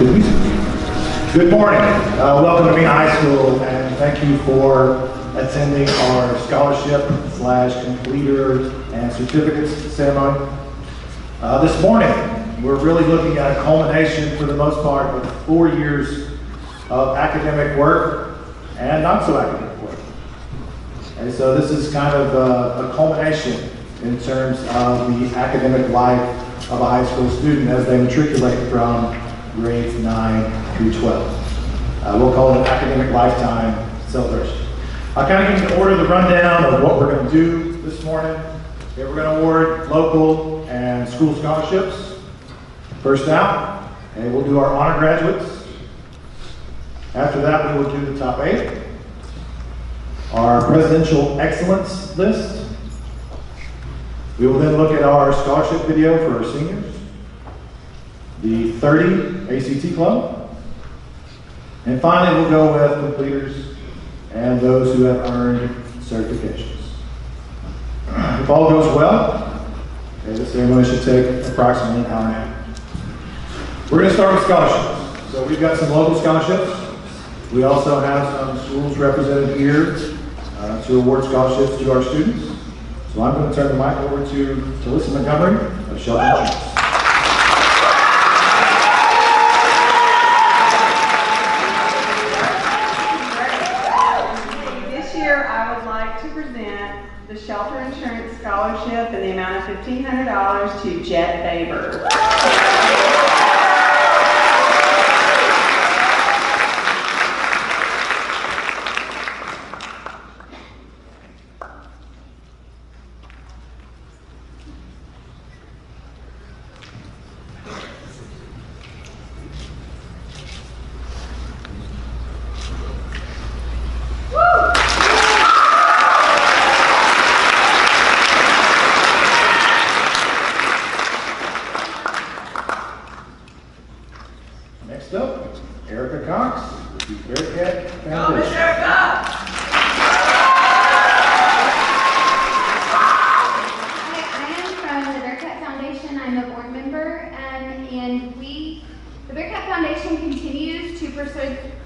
Good morning. Welcome to Mena High School, and thank you for attending our scholarship/completer and certificates ceremony. This morning, we're really looking at a culmination, for the most part, of 4 years of academic work and not so academic work. And so this is kind of a culmination in terms of the academic life of a high school student as they matriculate from grades 9 through 12. We'll call it an academic lifetime celebration. I'll kind of give you the order, the rundown of what we're going to do this morning. Okay, we're going to award local and school scholarships. First out, and we'll do our honor graduates. After that, we will do the top 8. Our presidential excellence list. We will then look at our scholarship video for our seniors. The 30 ACT Club. And finally, we'll go with completers and those who have earned certifications. If all goes well, the ceremony should take approximately an hour and a half. We're going to start with scholarships. So we've got some local scholarships. We also have some schools represented here to award scholarships to our students. So I'm going to turn the mic over to Talissa Montgomery of Shelton Insurance. The Shelter Insurance Scholarship in the amount of $1,500 to Jet Baber.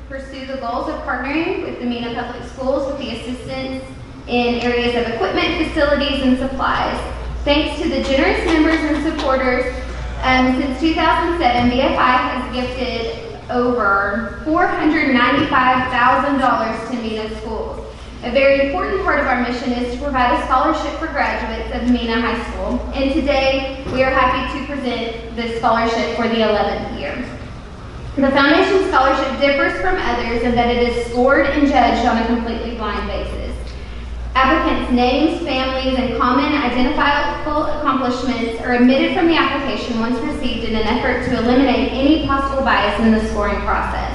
Pursue the goals of partnering with the Mena Public Schools with the assistance in areas of equipment, facilities, and supplies. Thanks to the generous members and supporters, since 2007, BFI has gifted over $495,000 to Mena schools. A very important part of our mission is to provide a scholarship for graduates of Mena High School, and today we are happy to present this scholarship for the 11th year. The Foundation Scholarship differs from others in that it is scored and judged on a completely blind basis. Applicants' names, families, and common identifiable accomplishments are omitted from the application once received in an effort to eliminate any possible bias in the scoring process.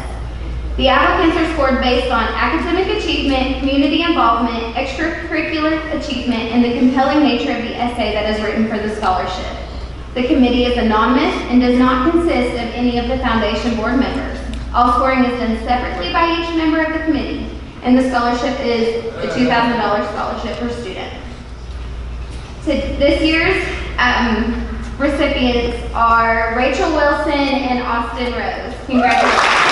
The applicants are scored based on academic achievement, community involvement, extracurricular achievement, and the compelling nature of the essay that is written for the scholarship. The committee is anonymous and does not consist of any of the Foundation board members. All scoring is done separately by each member of the committee, and the scholarship is a $2,000 scholarship per student. So this year's recipients are Rachel Wilson and Austin Rose. Congratulations.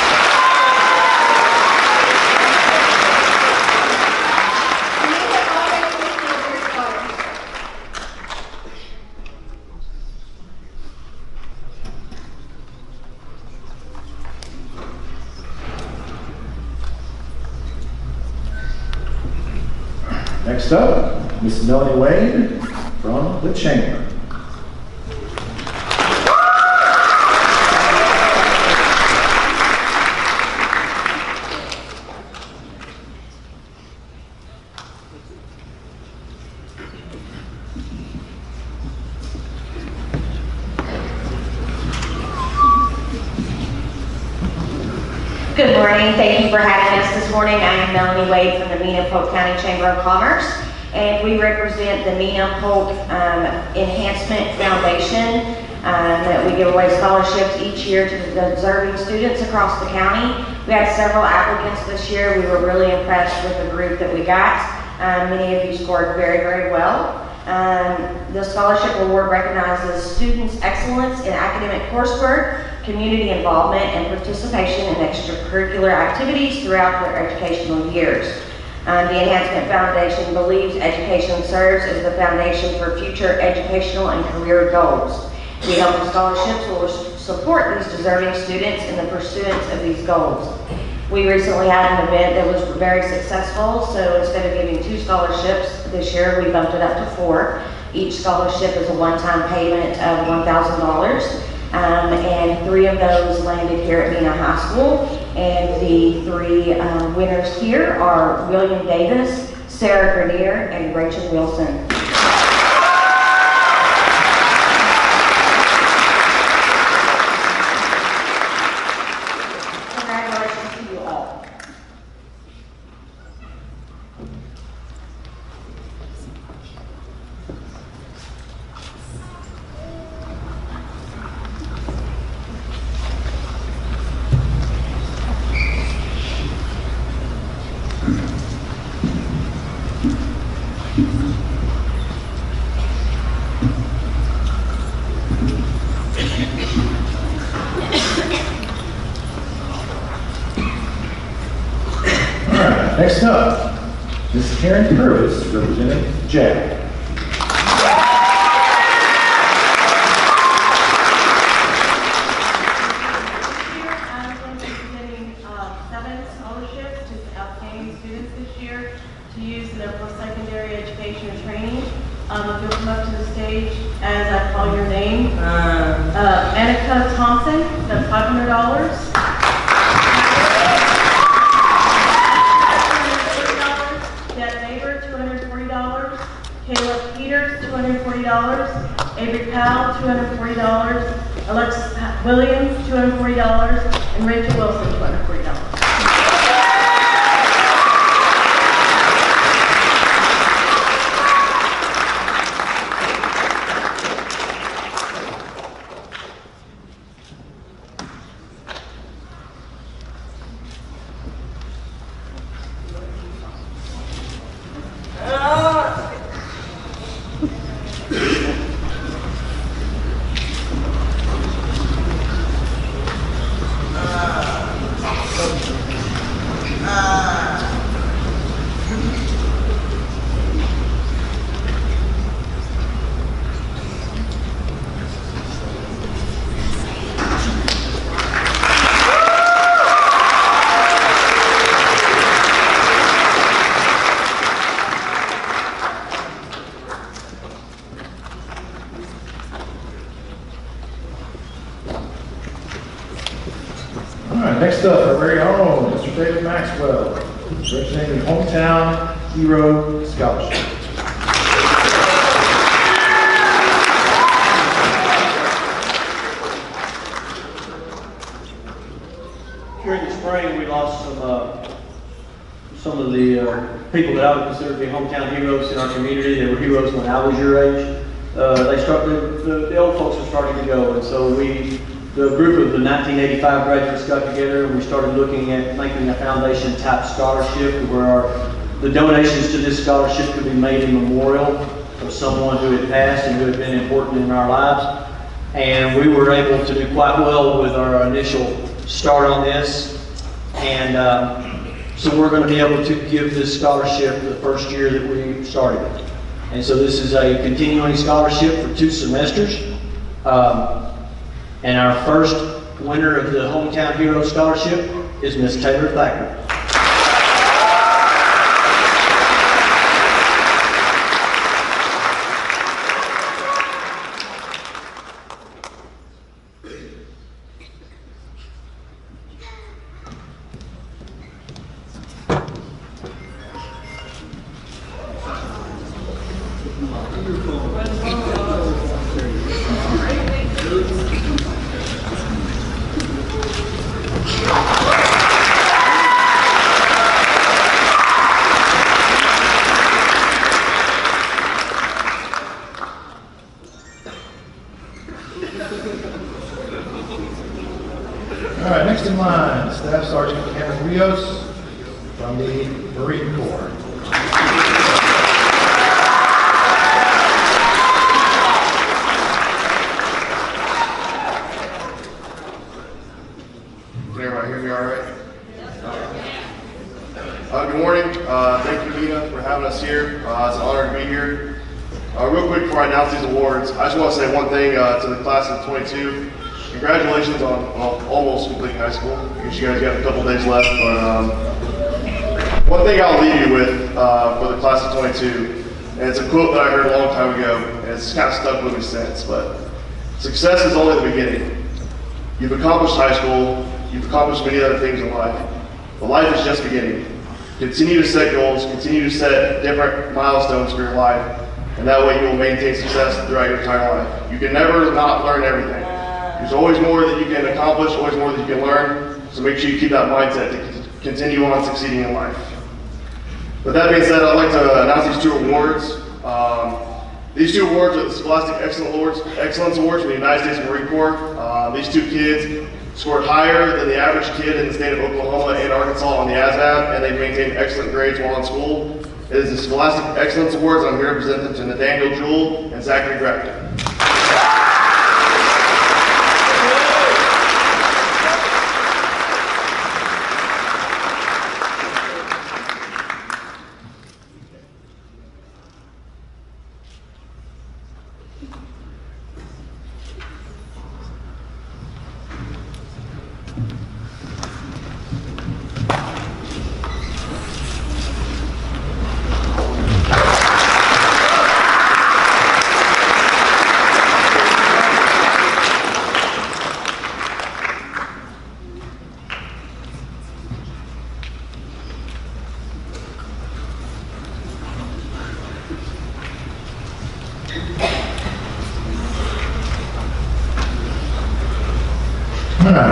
Next up, Miss Melanie Wade from the Chamber. Good morning. Thank you for having us this morning. I am Melanie Wade from the Mena-Polk County Chamber of Commerce, and we represent the Mena-Polk Enhancement Foundation. That we give away scholarships each year to the deserving students across the county. We had several applicants this year. We were really impressed with the group that we got. Many of you scored very, very well. The scholarship award recognizes students' excellence in academic coursework, community involvement, and participation in extracurricular activities throughout their educational years. The Enhancement Foundation believes education serves as the foundation for future educational and career goals. We hope the scholarships will support these deserving students in the pursuance of these goals. We recently had an event that was very successful, so instead of giving 2 scholarships this year, we bumped it up to 4. Each scholarship is a one-time payment of $1,000, and 3 of those landed here at Mena High School. And the 3 winners here are William Davis, Sarah Grenier, and Rachel Wilson. Congratulations to you all. Next up, Ms. Karen Purvis, representing Jack. I'm presenting 7 scholarships to outstanding students this year to use in their post-secondary education and training. If you'll come up to the stage as I call your name. Annika Thompson, that's $500. Caleb Peters, $240. Avery Powell, $240. Alexis Williams, $240. And Rachel Wilson, $240. Next up, our very own Mr. David Maxwell, representing the Hometown Hero Scholarship. During the spring, we lost some of the people that I would consider to be hometown heroes in our community. They were heroes when I was your age. The old folks were starting to go, and so the group of the 1985 graduates got together and we started looking at making a foundation type scholarship where the donations to this scholarship could be made in memorial of someone who had passed and who had been important in our lives. And we were able to do quite well with our initial start on this. And so we're going to be able to give this scholarship the first year that we started. And so this is a continuing scholarship for 2 semesters. And our first winner of the Hometown Hero Scholarship is Miss Taylor Thacker. All right, next in line, Staff Sergeant Kevin Rios from the Marine Corps. to be here. Real quick before I announce these awards, I just want to say one thing to the class of 22. Congratulations on almost completing high school. I guess you guys got a couple days left, but one thing I'll leave you with for the class of 22, and it's a quote that I heard a long time ago, and it's kind of stuck with me since, but success is only the beginning. You've accomplished high school, you've accomplished many other things in life, but life is just beginning. Continue to set goals, continue to set different milestones for your life, and that way you will maintain success throughout your entire life. You can never not learn everything. There's always more that you can accomplish, always more that you can learn, so make sure you keep that mindset to continue on succeeding in life. With that being said, I'd like to announce these two awards. These two awards are the Scholastic Excellence Awards from the United States Marine Corps. These two kids scored higher than the average kid in the state of Oklahoma and Arkansas on the ASVAB, and they maintained excellent grades while in school. It is the Scholastic Excellence Awards. I'm here to present them to Nathaniel Jewell and Zachary Grafton.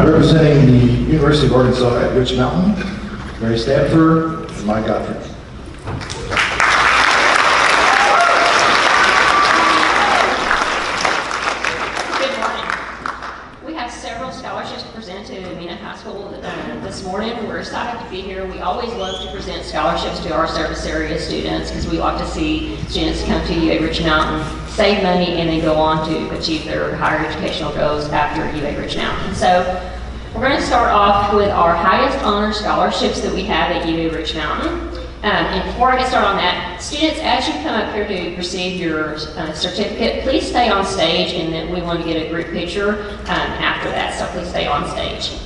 Representing the University of Arkansas at Rich Mountain, Mary Stanford and Mike Godfrey. Good morning. We have several scholarships presented to Mena High School this morning. We're excited to be here. We always love to present scholarships to our service area students because we like to see students come to UA Rich Mountain, save money, and then go on to achieve their higher educational goals after UA Rich Mountain. So we're going to start off with our highest honor scholarships that we have at UA Rich Mountain. And before I get started on that, students, as you come up here to receive your certificate, please stay on stage, and then we want to get a group picture after that, so please stay on stage.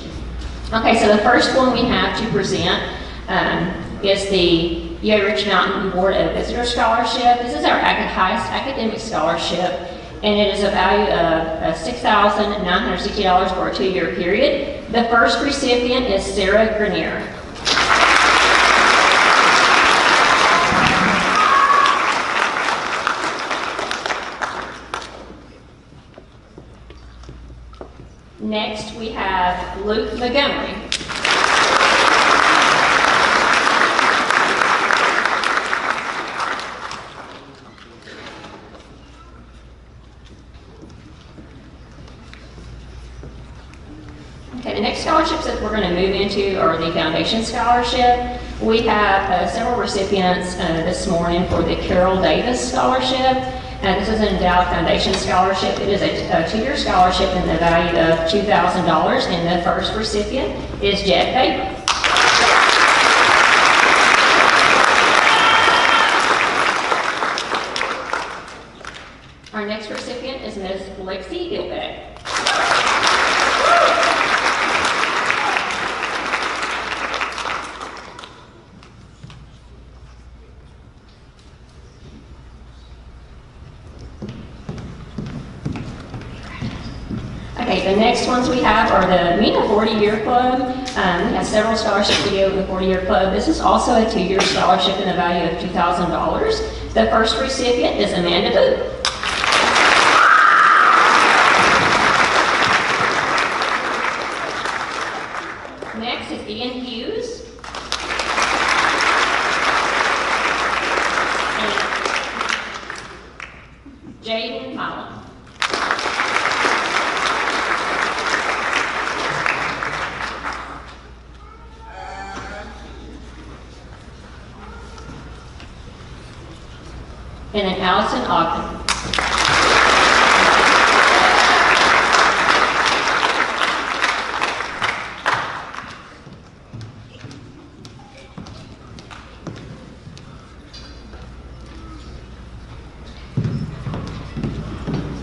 Okay, so the first one we have to present is the UA Rich Mountain Board of Visitor Scholarship. This is our highest academic scholarship, and it is a value of $6,960 for a 2-year period. The first recipient is Sarah Grenier. Next, we have Luke Montgomery. Okay, the next scholarships that we're going to move into are the Foundation Scholarship. We have several recipients this morning for the Carol Davis Scholarship. This is an Endowed Foundation Scholarship. It is a 2-year scholarship in the value of $2,000, and the first recipient is Jet Baber. Our next recipient is Ms. Lexi Ilbeck. Okay, the next ones we have are the Mena 40-Year Club. We have several scholarships to go with the 40-Year Club. This is also a 2-year scholarship in the value of $2,000. The first recipient is Amanda Booth. Next is Ian Hughes. And Jaden Mullen. And then Allison Ogden.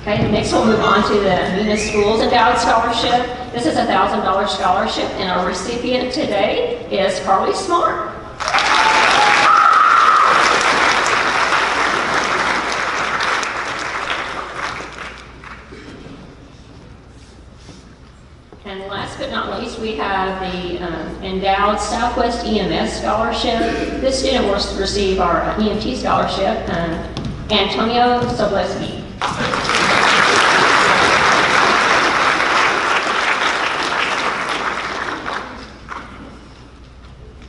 Okay, next we'll move on to the Mena Schools Endowed Scholarship. This is a $1,000 scholarship, and our recipient today is Carly Smart. And last but not least, we have the Endowed Southwest EMS Scholarship. This student will receive our EMT scholarship, Antonio Sobleski.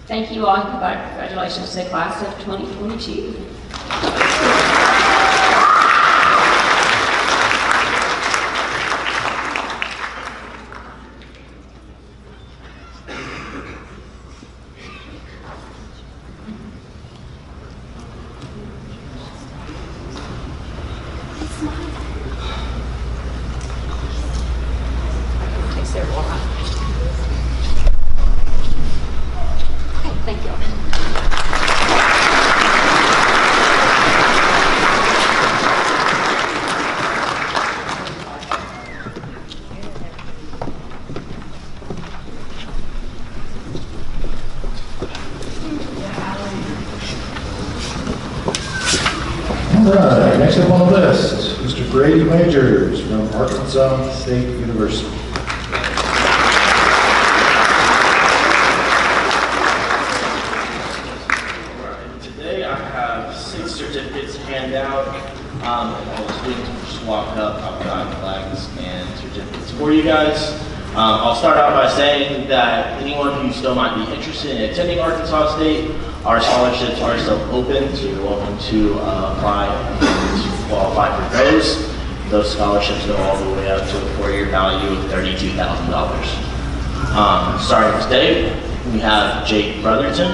Thank you all, and congratulations to the class of 2022. Takes their water. Okay, thank you. All right, next up on the list, Mr. Brady Majors from Arkansas State University. Today I have 6 certificates to hand out. All the students will just walk up, I've got flags and certificates for you guys. I'll start out by saying that anyone who still might be interested in attending Arkansas State, our scholarships are still open, so you're welcome to apply and to qualify for those. Those scholarships go all the way up to a 4-year value of $32,000. Starting today, we have Jake Brotherton.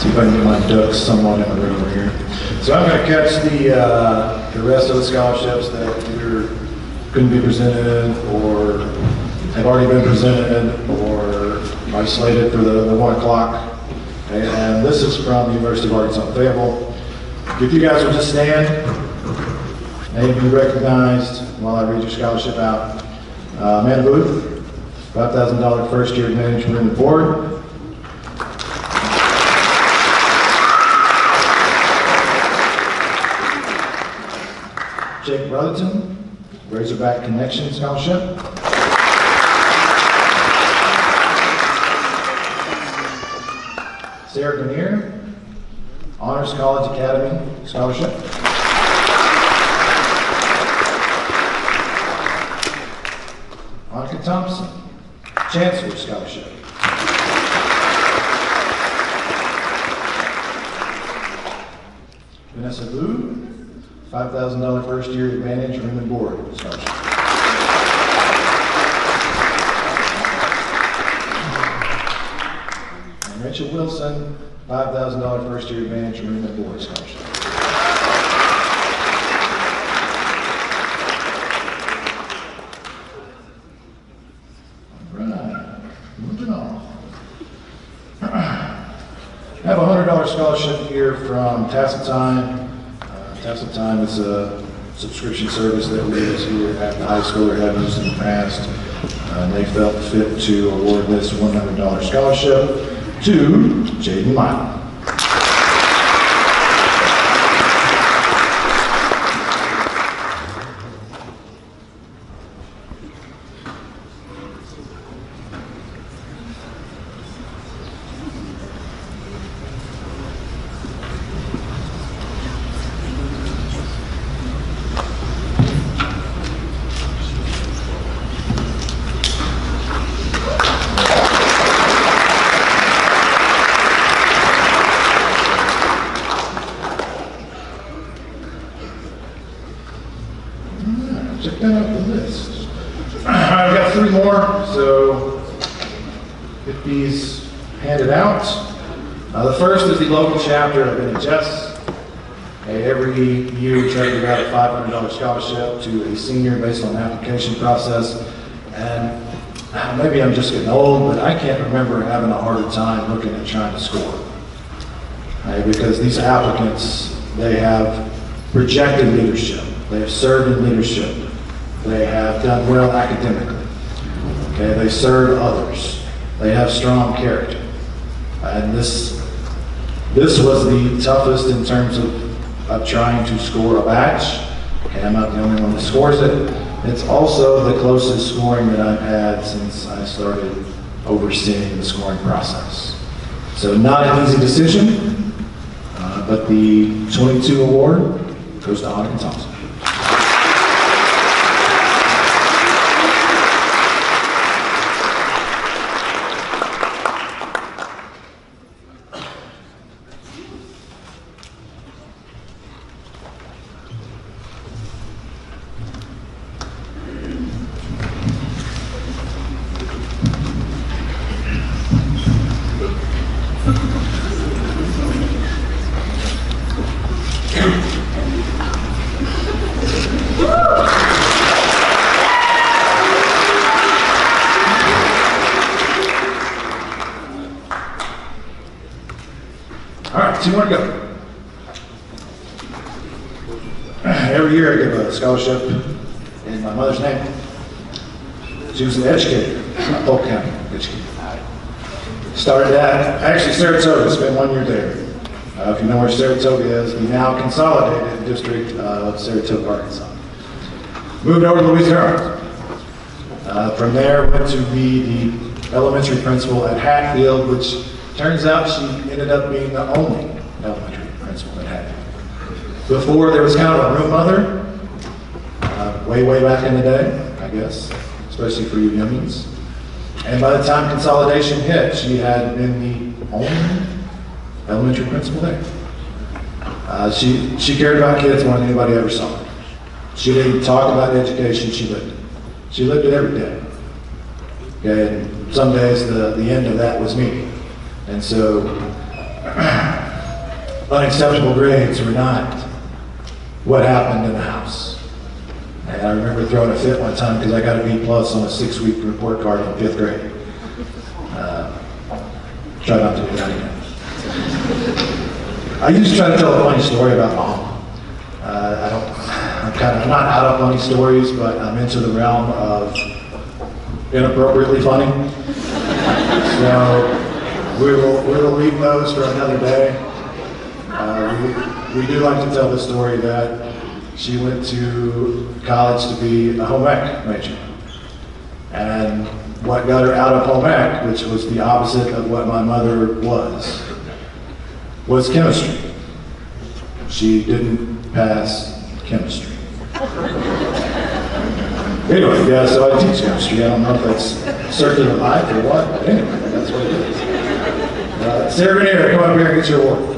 If I can get my ducks somewhat in the room here. So I'm going to catch the rest of the scholarships that either couldn't be presented or have already been presented or are slated for the 1 o'clock. Okay, and this is from the University of Arkansas Fayetteville. If you guys will just stand, name be recognized while I read your scholarship out. Mena Booth, $5,000 first year advantage from the board. Jake Brotherton, Razorback Connection Scholarship. Sarah Grenier, Honors College Academy Scholarship. Monica Thompson, Chancellor Scholarship. Vanessa Vu, $5,000 first year advantage room and board scholarship. And Rachel Wilson, $5,000 first-year advantage room and board scholarship. All right, moving on. I have a $100 scholarship here from Tacitime. Tacitime is a subscription service that we use here at the high school or have used in the past. And they felt fit to award this $100 scholarship to Jaden Mena. Check that out the list. I've got 3 more, so get these handed out. The first is the local chapter of NHS. Every year we try to give out a $500 scholarship to a senior based on the application process. And maybe I'm just getting old, but I can't remember having a harder time looking at trying to score. Because these applicants, they have projected leadership. They have served in leadership. They have done well academically. Okay, they serve others. They have strong character. And this was the toughest in terms of trying to score a batch. Okay, I'm not the only one that scores it. It's also the closest scoring that I've had since I started overseeing the scoring process. So not an easy decision, but the 22 award goes to Anna Thompson. All right, 2 more to go. Every year I give a scholarship in my mother's name. She was an educator, Polk County educator. Started at, actually Saratoga, spent 1 year there. If you know where Saratoga is, the now consolidated district of Saratoga, Arkansas. Moved over to Louisiana. From there, went to be the elementary principal at Hatfield, which turns out she ended up being the only elementary principal at Hatfield. Before, there was kind of a room mother, way back in the day, I guess, especially for you youngins. And by the time consolidation hit, she had been the only elementary principal there. She cared about kids more than anybody ever saw. She didn't talk about education, she lived it. She lived it every day. Okay, and some days the end of that was me. And so, unacceptable grades were not what happened in the house. And I remember throwing a fit one time because I got a B+ on a 6-week report card in 5th grade. Try not to do that again. I used to try to tell a funny story about mom. I'm not out of funny stories, but I'm into the realm of inappropriately funny. So, we'll leave those for another day. We do like to tell the story that she went to college to be a home ec major. And what got her out of home ec, which was the opposite of what my mother was chemistry. She didn't pass chemistry. Anyway, yeah, so I teach chemistry. I don't know if that's circular life or what, but anyway, that's what it is. Sarah Grenier, come up here and get your award.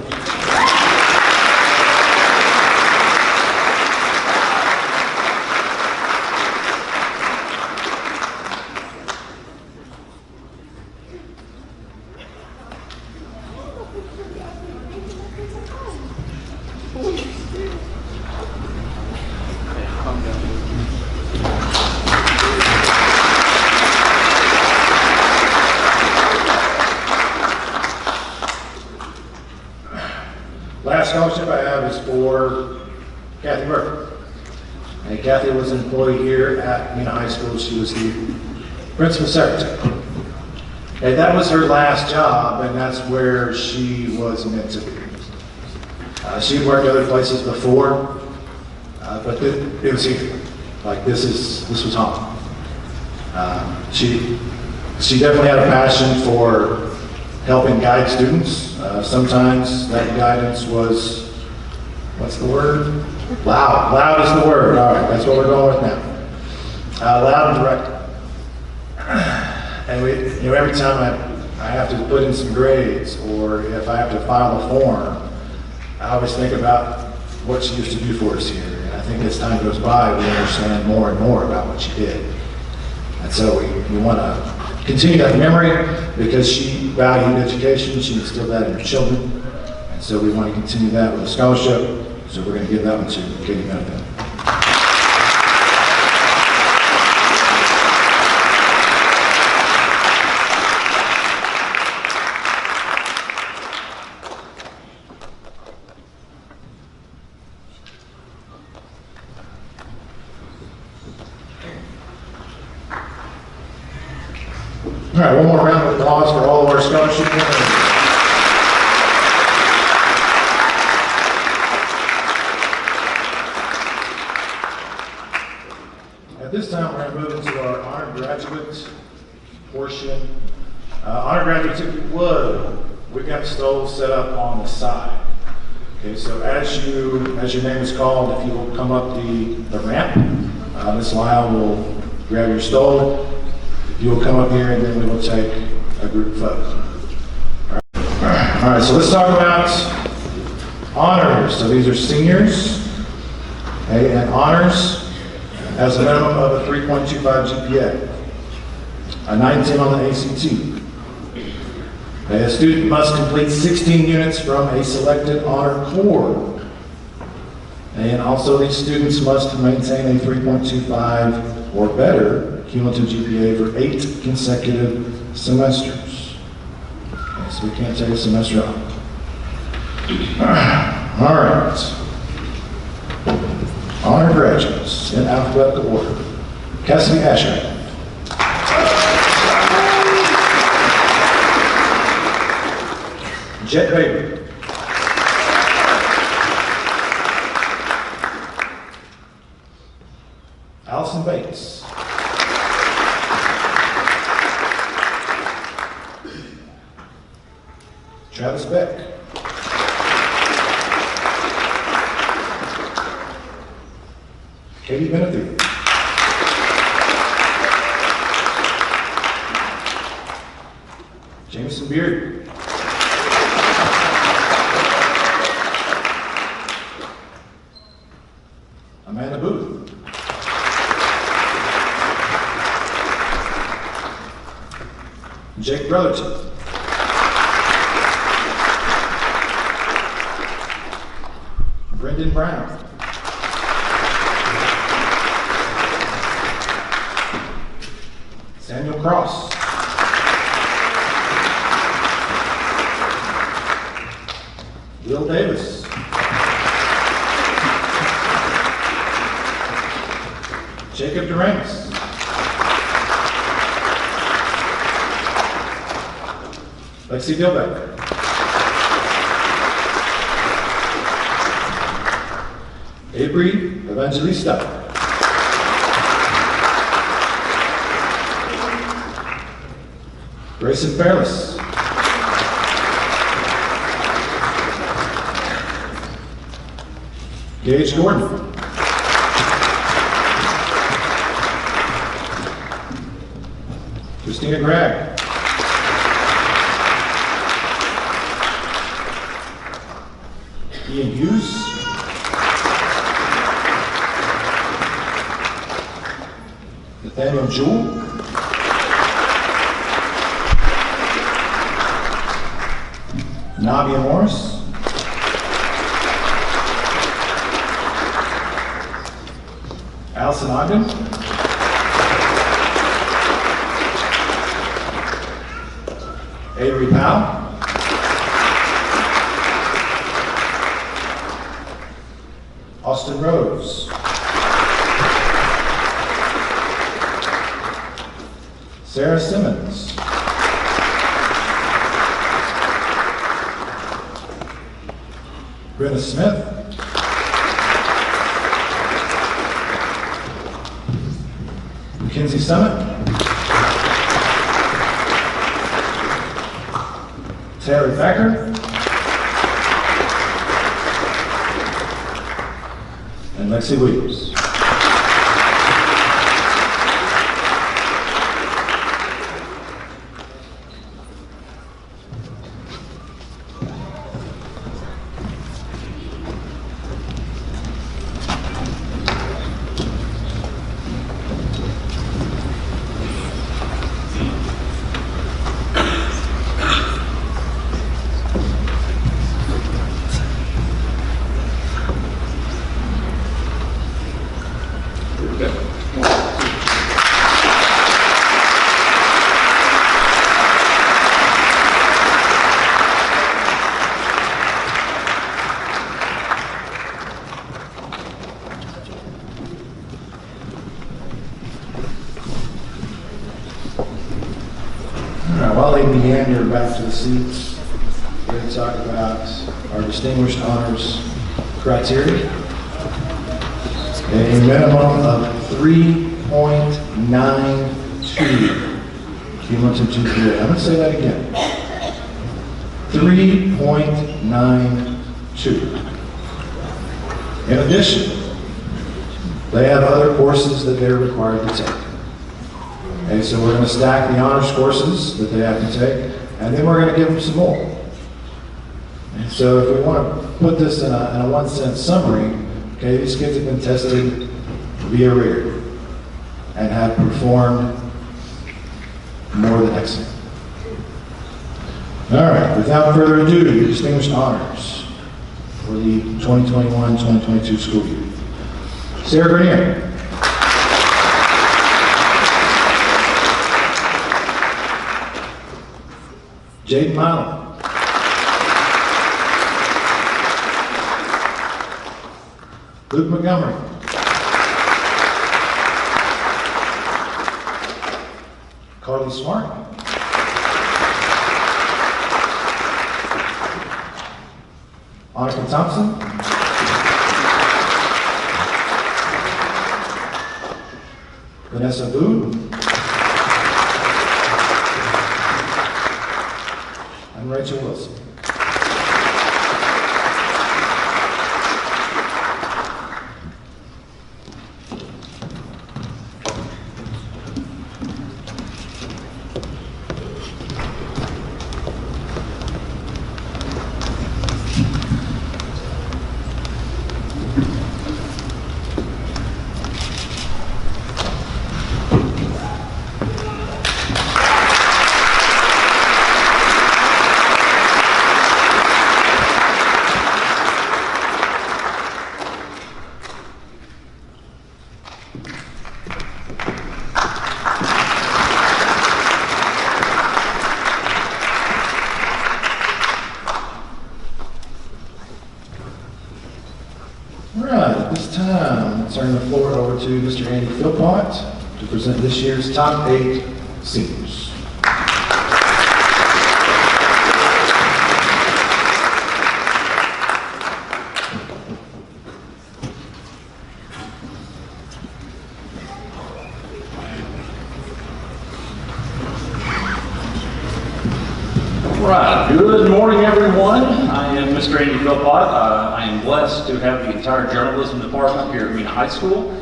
last scholarship I have is for Kathy Burke. And Kathy was an employee here at Mena High School. She was the principal secretary. And that was her last job, and that's where she was meant to be. She had worked other places before, but it was here. Like this was home. She definitely had a passion for helping guide students. Sometimes that guidance was, what's the word? Loud. Loud is the word. All right, that's what we're going with now. Loud and direct. And every time I have to put in some grades, or if I have to file a form, I always think about what she used to do for us here. And I think as time goes by, we understand more and more about what she did. And so we want to continue that memory because she valued education. She instilled that in her children. And so we want to continue that with a scholarship. So we're going to give that one to Katie Mena. All right, one more round of applause for all of our scholarship winners. At this time, we're going to move into our honor graduate portion. Honor graduates, if you would, we've got stoles set up on the side. Okay, so as your name is called, if you will come up the ramp, Ms. Lyle will grab your stole. You will come up here and then we will take a group photo. All right, so let's talk about honors. So these are seniors, okay, and honors has a minimum of a 3.25 GPA, a 910 on the ACT. Okay, a student must complete 16 units from a selected honor core. And also these students must maintain a 3.25 or better cumulative GPA for 8 consecutive semesters. Okay, so we can't take a semester off. All right. Honor graduates in alphabetical order. Cassidy Asher. Jet Baby. Allison Bates. Travis Beck. Katie Benefit. Jameson Beard. Amanda Booth. Jake Brotherton. Brendan Brown. Samuel Cross. Will Davis. Jacob Duranis. Lexi Dilbeck. Avery Evangelista. Grayson Fairless. Gage Gordon. Christina Gregg. Ian Hughes. Nathaniel Jewell. Navia Morris. Allison Ogden. Avery Powell. Sarah Simmons. Brenna Smith. Mackenzie Summit. Terry Thacker. And Lexi Williams. While they meander back to the seats, we're going to talk about our distinguished honors criteria. A minimum of 3.92 cumulative GPA. I'm going to say that again. 3.92. In addition, they have other courses that they're required to take. Okay, so we're going to stack the honors courses that they have to take, and then we're going to give them some more. And so if we want to put this in a one-sentence summary, okay, these kids have been tested via RIO and have performed more than excellent. All right, without further ado, your distinguished honors for the 2021-2022 school year. Sarah Grenier. Jade Milo. Luke Montgomery. Carly Smart. Annika Thompson. Vanessa Boone. And Rachel Wilson. Turn the floor over to Mr. Andy Philpott to present this year's top 8 seniors. Right. Good morning, everyone. I am Mr. Andy Philpott. I am blessed to have the entire journalism department here at Mena High School.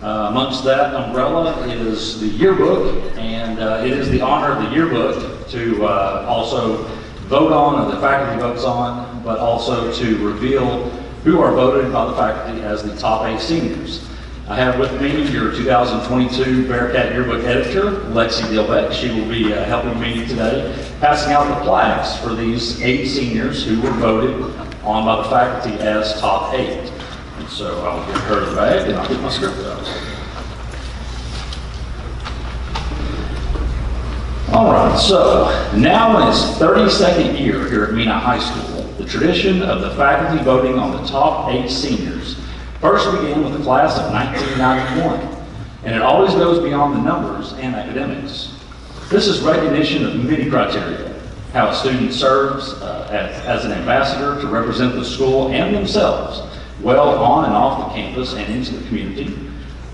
Amongst that umbrella is the yearbook, and it is the honor of the yearbook to also vote on, and the faculty votes on, but also to reveal who are voted by the faculty as the top 8 seniors. I have with me your 2022 Bearcat Yearbook Editor, Lexi Dilbeck. She will be helping me today, passing out the plaques for these 8 seniors who were voted on by the faculty as top 8. And so I'll give her the bag and I'll get my script out. All right, so now in its 32nd year here at Mena High School, the tradition of the faculty voting on the top 8 seniors first began with the class of 1991, and it always goes beyond the numbers and academics. This is recognition of many criteria: how a student serves as an ambassador to represent the school and themselves well on and off the campus and into the community,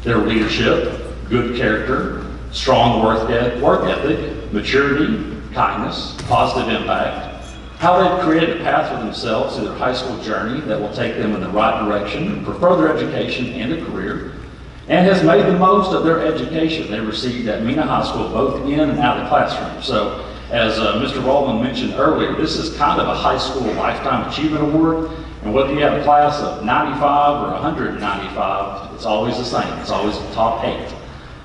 their leadership, good character, strong work ethic, maturity, kindness, positive impact, how they've created a path for themselves through their high school journey that will take them in the right direction for further education and a career, and has made the most of their education they received at Mena High School, both in and out of the classroom. So, as Mr. Waldman mentioned earlier, this is kind of a high school lifetime achievement award, and whether you have a class of 95 or 195, it's always the same. It's always the top 8.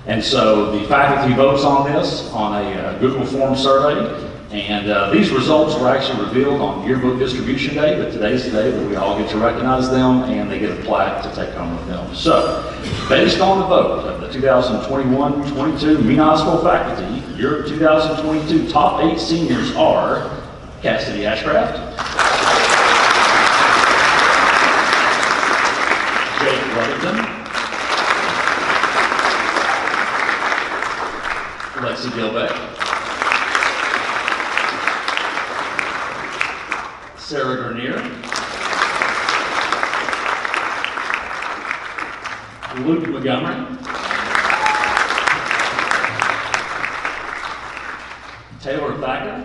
And so the faculty votes on this on a Google Form survey, and these results were actually revealed on yearbook distribution day, but today's the day that we all get to recognize them and they get a plaque to take home with them. So, based on the vote of the 2021-22 Mena High School faculty, your 2022 top 8 seniors are Cassidy Ashcraft, Jake Weddington, Lexi Gilbeck, Sarah Grenier, Luke Montgomery, Taylor Thacker,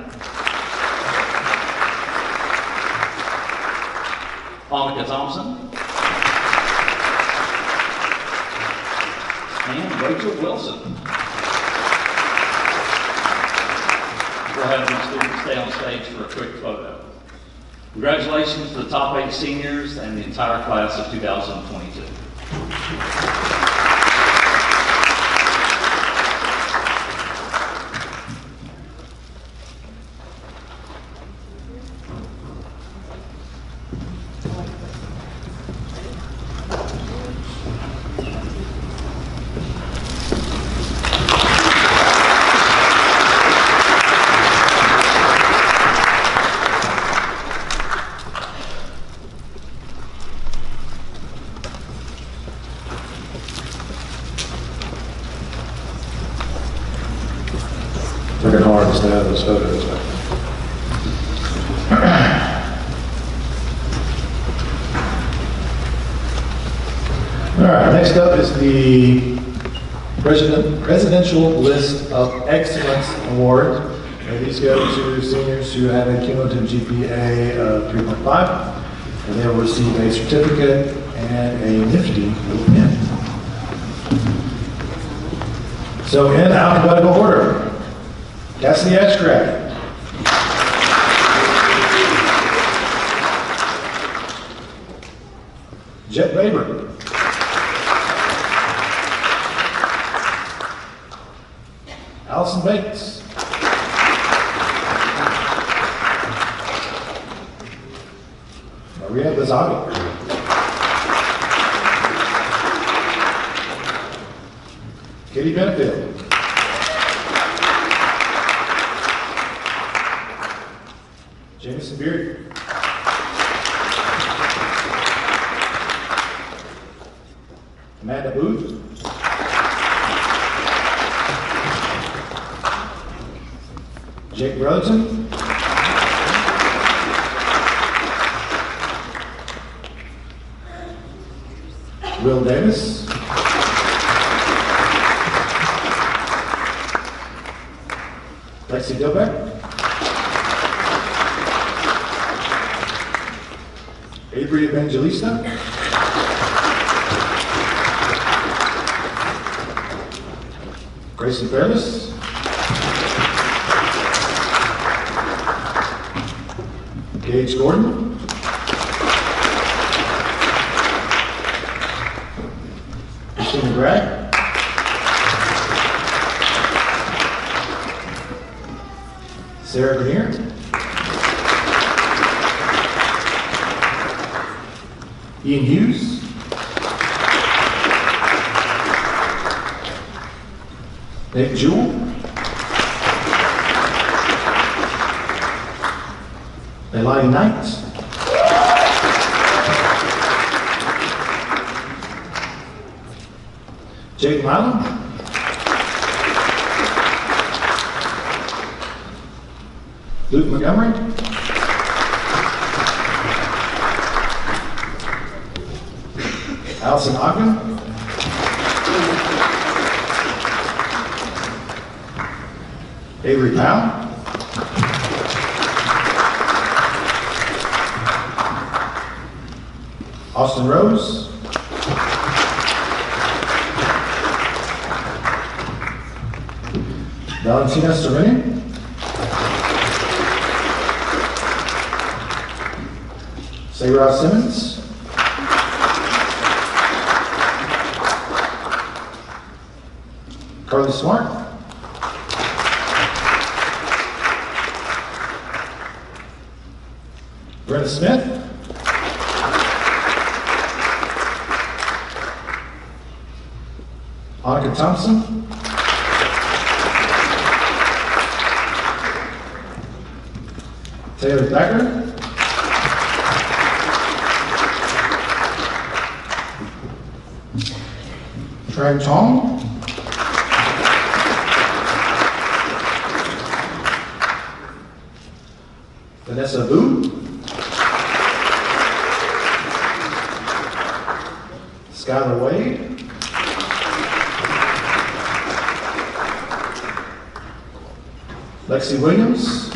Monica Thompson, and Rachel Wilson. We'll have these students stay on stage for a quick photo. Congratulations to the top 8 seniors and the entire class of 2022. Looking hard to stay out of those photos. All right, next up is the Presidential List of Excellence Award. And these go to seniors who have a cumulative GPA of 3.5, and they will receive a certificate and a nifty little pin. So in alphabetical order, Cassidy Ashcraft, Jet Baber, Allison Bates, Maria Bazaga, Katie Benefield, Jameson Beard, Amanda Booth, Jake Brotherton, Will Davis, Lexi Gilbeck, Avery Evangelista, Grayson Fairless, Gage Gordon, Christina Bragg, Sarah Grenier, Ian Hughes, Nick Jewell, Leilani Knight, Jake Milam, Luke Montgomery. Allison Ogden. Avery Powell. Austin Rose. Valentina Sereni. Sarah Simmons. Carly Smart. Brenda Smith. Annika Thompson. Taylor Thacker. Trang Tong. Vanessa Vu. Skylar Wade. Lexi Williams.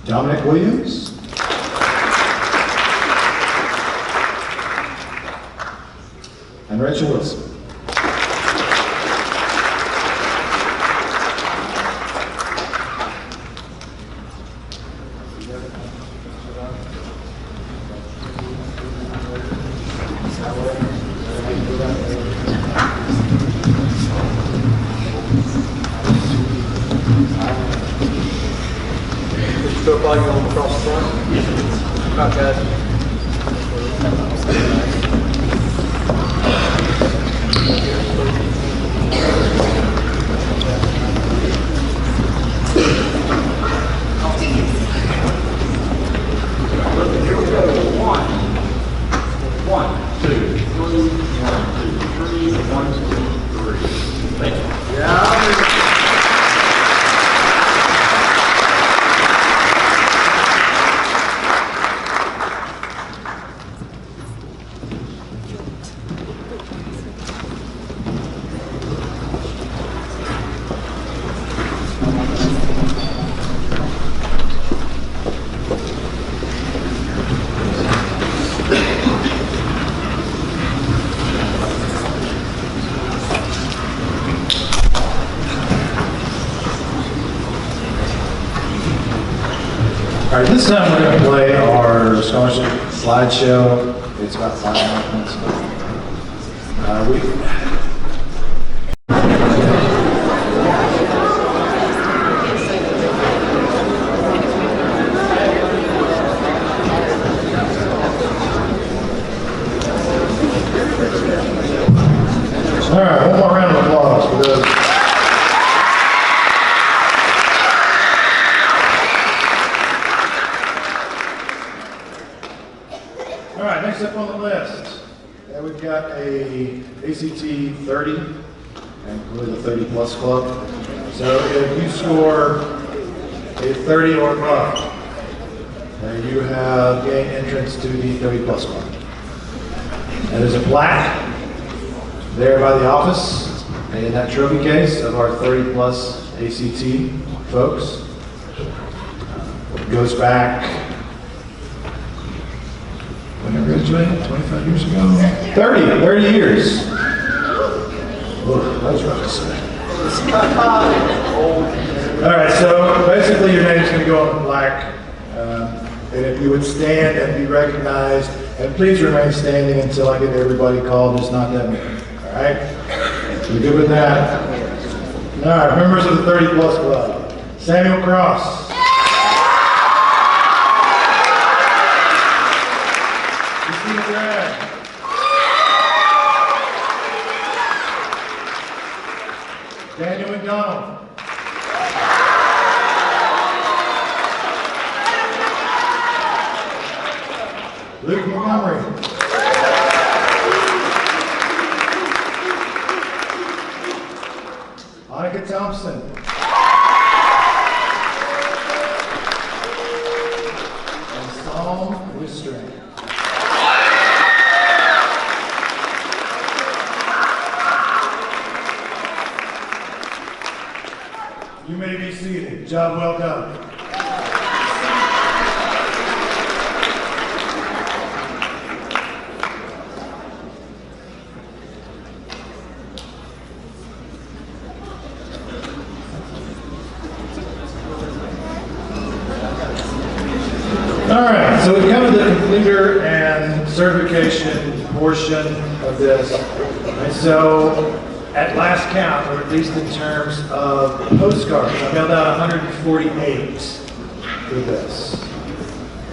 Dominic Williams. And Rachel Wilson. Football, you want to cross the front? Not guys. Here we go. 1, 2, 3, 1, 2, 3. Thank you. Yeah. All right, this time we're going to play our scholarship slideshow. It's got 5 elements. All right, one more round of applause for those. All right, next up on the list, we've got a ACT 30, and really the 30 plus club. So if you score a 30 or above, you have gained entrance to the 30 plus club. And there's a plaque there by the office in that trophy case of our 30 plus ACT folks. It goes back, when I graduated, 25 years ago? 30 years. Oh, that was rough to say. All right, so basically your name's gonna go on the plaque. And if you would stand and be recognized, and please remain standing until I get everybody called, it's not that many. All right? You good with that? All right, members of the 30 Plus Club. Samuel Cross. Christina Bragg. Daniel McDonald. Luke Montgomery. evening. Job well done. All right, so we come to the completer and certification portion of this. And so at last count, or at least in terms of postcards, I mailed out 148 for this.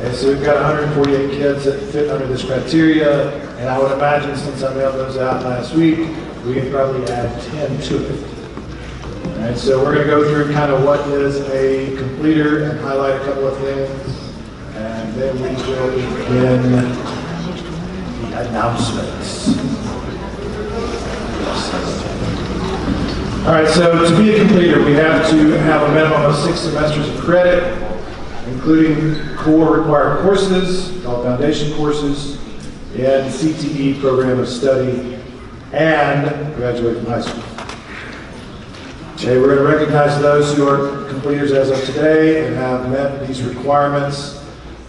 And so we've got 148 kids that fit under this criteria, and I would imagine since I mailed those out last week, we can probably add 10 to it. All right, so we're going to go through kind of what is a completer and highlight a couple of things. And then we will begin the announcements. All right, so to be a completer, we have to have a minimum of 6 semesters of credit, including core required courses, called foundation courses, and CTE program of study, and graduate from high school. Okay, we're going to recognize those who are completers as of today and have met these requirements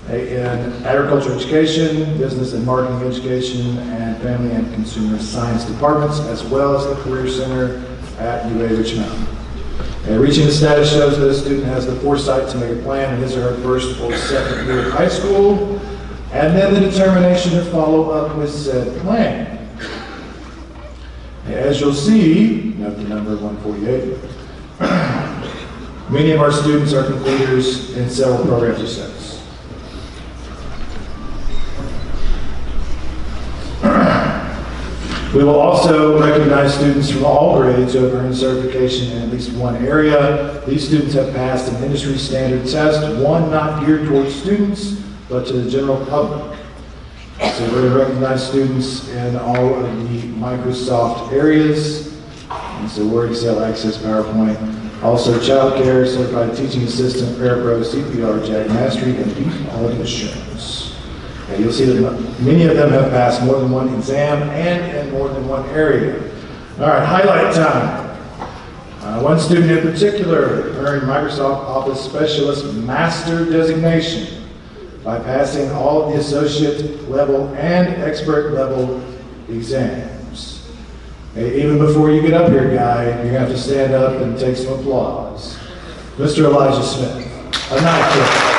in agriculture education, business and marketing education, and family and consumer science departments, as well as the Career Center at UA Richmond. Reaching the status shows that a student has the foresight to make a plan in his or her first or second year of high school, and then the determination to follow up with said plan. As you'll see, note the number 148, many of our students are completers in several programs of studies. We will also recognize students from all grades who have earned certification in at least one area. These students have passed an industry standard test, one not geared towards students, but to the general public. So we're going to recognize students in all of the Microsoft areas. And so Word, Excel, Access, PowerPoint. Also childcare, certified teaching assistant, parapro, CPR, JAG Mastery, and beef quality assurance. And you'll see that many of them have passed more than one exam and in more than one area. All right, highlight time. One student in particular earned Microsoft Office Specialist Master designation by passing all of the associate level and expert level exams. Hey, even before you get up here, guy, you're going to have to stand up and take some applause. Mr. Elijah Smith, a nice kid.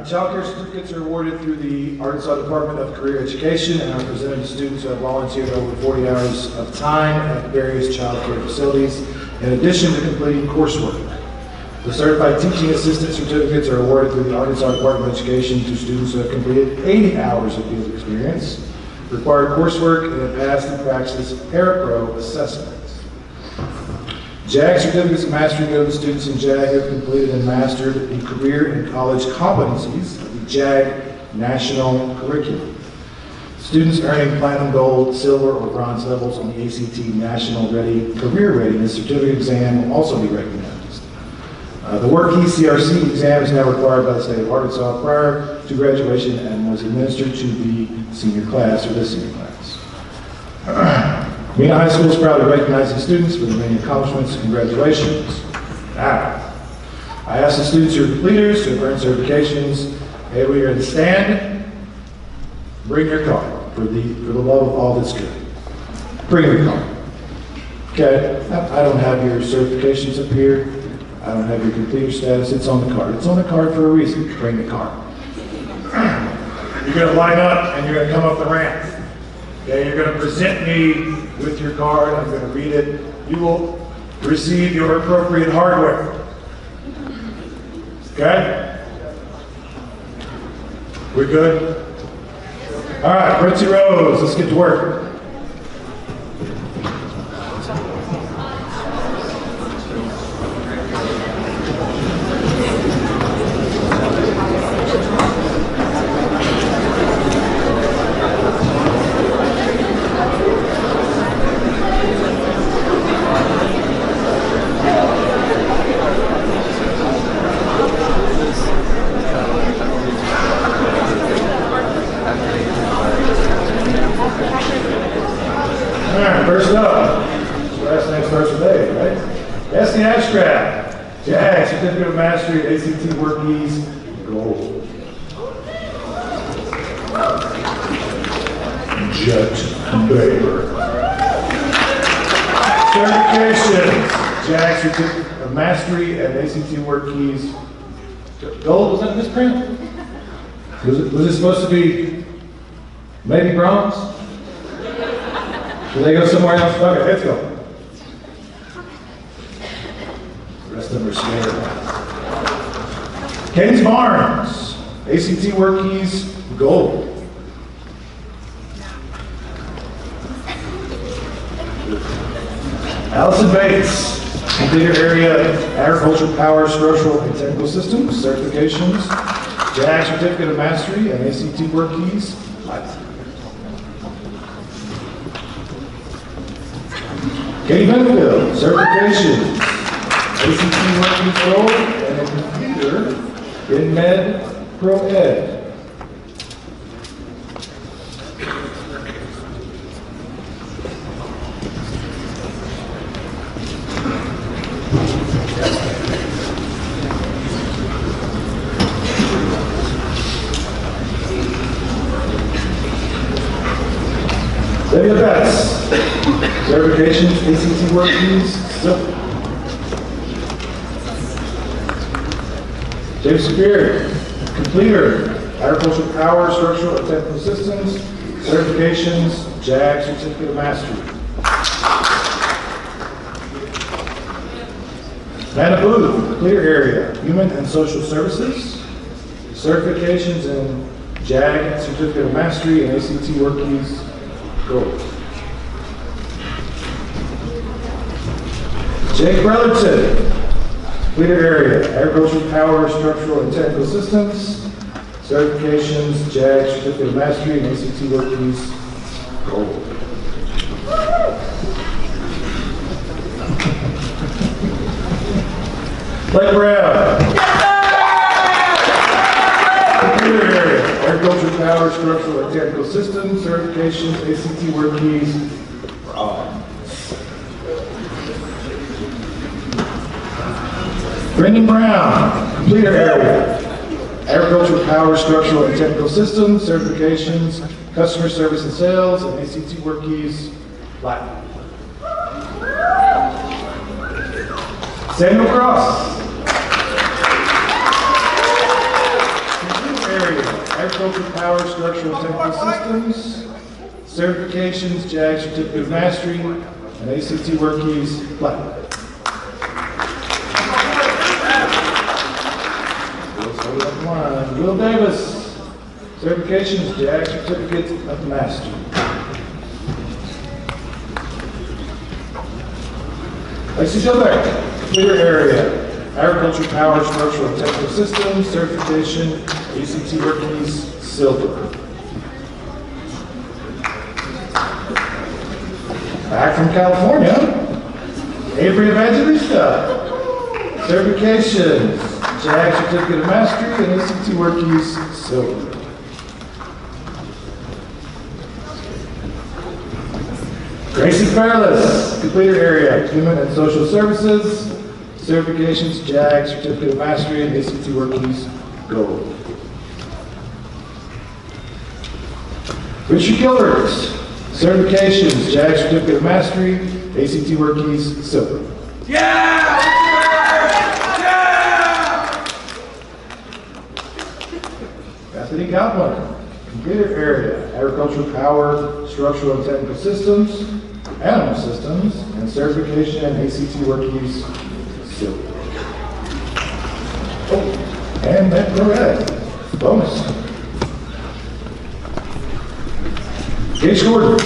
Child care certificates are awarded through the Arkansas Department of Career Education and are presented to students who have volunteered over 40 hours of time at various child care facilities, in addition to completing coursework. The certified teaching assistant certificates are awarded through the Arkansas Department of Education to students who have completed 80 hours of field experience, required coursework, and have passed and practiced parapro assessments. JAG certificates of mastery go to the students in JAG who have completed and mastered the career and college competencies of the JAG National Curriculum. Students earning platinum, gold, silver, or bronze levels on the ACT National Career Readiness Certificate exam will also be recognized. The WorkKey CRC exam is now required by the state of Arkansas prior to graduation and was administered to the senior class or the senior class. Mena High School is proud to recognize the students for their many accomplishments and graduations. Now, I ask the students who are completers who have earned certifications, hey, we are going to stand, bring your card for the love of all that's good. Bring your card. Okay, I don't have your certifications up here. I don't have your completer status. It's on the card. It's on the card for a reason. Bring the card. You're going to line up and you're going to come up the ramp. Okay, you're going to present me with your card. I'm going to read it. You will receive your appropriate hardware. Okay? We're good? All right, Ritzy Rose, let's get to work. First up, last name starts with A, right? Esty Ashcraft, JAG, Certificate of Mastery, ACT Work Keys, Gold. Jet Baber. Certifications, JAG, Certificate of Mastery, and ACT Work Keys, Gold. Was that misprint? Was it supposed to be maybe bronze? Did they go somewhere else? Okay, let's go. The rest of them are scared. Keynes Barnes, ACT Work Keys, Gold. Allison Bates, Computer Area, Agricultural Power, Structural and Technical Systems, Certifications, JAG Certificate of Mastery, and ACT Work Keys, Katie Benfield, Certifications, ACT Work Keys Gold, and a computer in Med Pro Ed. Debbie Betts, Certifications, ACT Work Keys, Silver. James Spear, Completer, Agricultural Power, Structural and Technical Systems, Certifications, JAG Certificate of Mastery. Mena Booth, Completer Area, Human and Social Services, Certifications in JAG Certificate of Mastery and ACT Work Keys, Gold. Jake Brotherton, Completer Area, Agricultural Power, Structural and Technical Systems, Certifications, JAG Certificate of Mastery and ACT Work Keys, Gold. Blake Brown, Computer Area, Agricultural Power, Structural and Technical Systems, Certifications, ACT Work Keys, Bronze. Brendan Brown, Completer Area, Agricultural Power, Structural and Technical Systems, Certifications, Customer Service and Sales, and ACT Work Keys, Platinum. Samuel Cross, Completer Area, Agricultural Power, Structural and Technical Systems, Certifications, JAG Certificate of Mastery, and ACT Work Keys, Platinum. Will Davis, Certifications, JAG Certificate of Mastery. Lacey Gilbert, Completer Area, Agricultural Power, Structural and Technical Systems, Certification, ACT Work Keys, Silver. Back from California, Avery Evangelista, Certifications, JAG Certificate of Mastery and ACT Work Keys, Silver. Gracie Fairless, Completer Area, Human and Social Services, Certifications, JAG Certificate of Mastery and ACT Work Keys, Gold. Richard Gilbert, Certifications, JAG Certificate of Mastery, ACT Work Keys, Silver. Yeah! Bethany Goblin, Completer Area, Agricultural Power, Structural and Technical Systems, Animal Systems, and Certification and ACT Work Keys, Silver. Oh, and that correct. Bonus. Gage Gordon,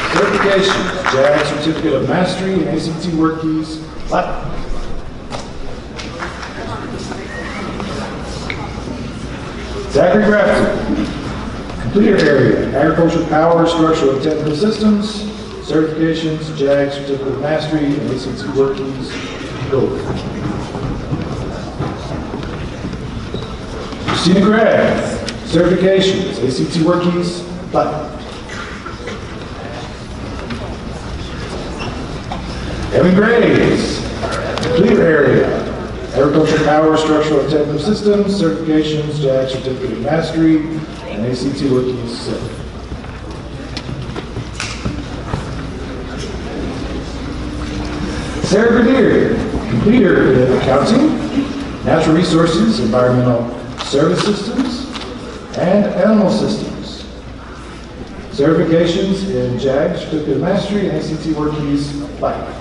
Certifications, JAG Certificate of Mastery and ACT Work Keys, Platinum. Zachary Grafton, Completer Area, Agricultural Power, Structural and Technical Systems, Certifications, JAG Certificate of Mastery and ACT Work Keys, Gold. Christina Gregg, Certifications, ACT Work Keys, Platinum. Evan Graves, completer area, agriculture power, structural and technical systems, certifications, JAG certificate of mastery, and ACT working civil. Sarah Bernier, completer in accounting, natural resources, environmental service systems, and animal systems. Certifications in JAG, Certificate of Mastery, and ACT WorkKeys Platinum.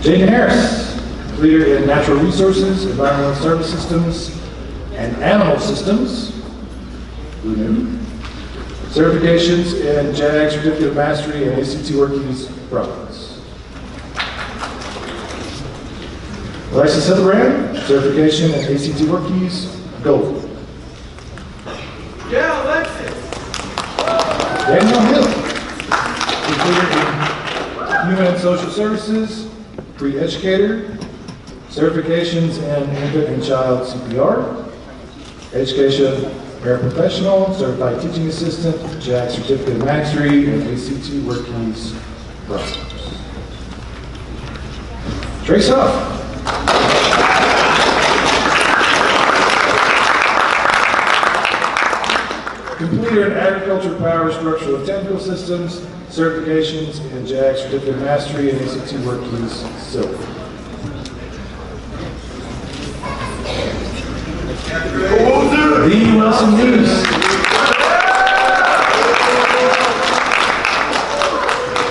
Jaden Harris, leader in natural resources, environmental service systems, and animal systems. Who knew? Certifications in JAG, Certificate of Mastery, and ACT WorkKeys Bronze. Alexis Hildebrand, certification in ACT WorkKeys Gold. Yeah, Alexis! Daniel Hill, completed in Human and Social Services, pre-educator, certifications in infant and child CPR, education paraprofessional, certified teaching assistant, JAG certificate of mastery, and ACT WorkKeys Bronze. Trace Huff. Completer in agriculture, power, structural, and technical systems, certifications in JAG certificate of mastery, and ACT WorkKeys Silver. Lee Wilson News.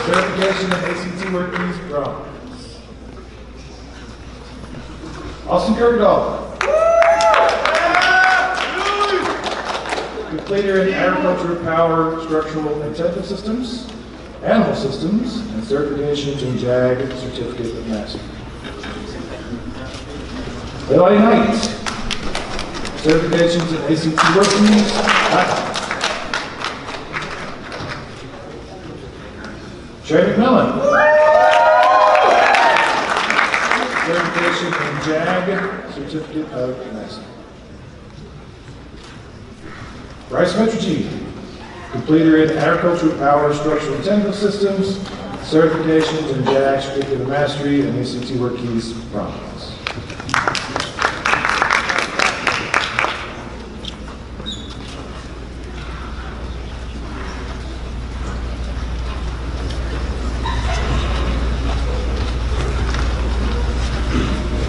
Certification in ACT WorkKeys Bronze. Austin Kirkendall. Completer in agriculture, power, structural, and technical systems, animal systems, and certifications in JAG certificate of mastery. Leilani Knight. Certifications in ACT WorkKeys Platinum. Trey McMillan. Certification in JAG certificate of mastery. Bryce Metrici, completer in agricultural, power, structural, and technical systems, certifications in JAG certificate of mastery, and ACT WorkKeys Bronze.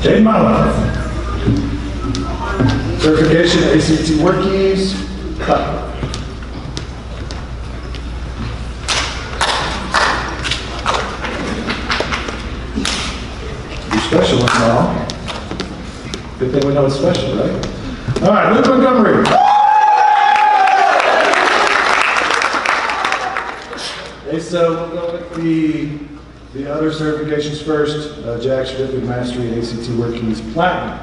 Jane Mala, certification ACT WorkKeys Platinum. You're special once in a while. Good thing we know it's special, right? All right, Luke Montgomery. Okay, so we'll go with the other certifications first, JAG certificate of mastery and ACT WorkKeys Platinum.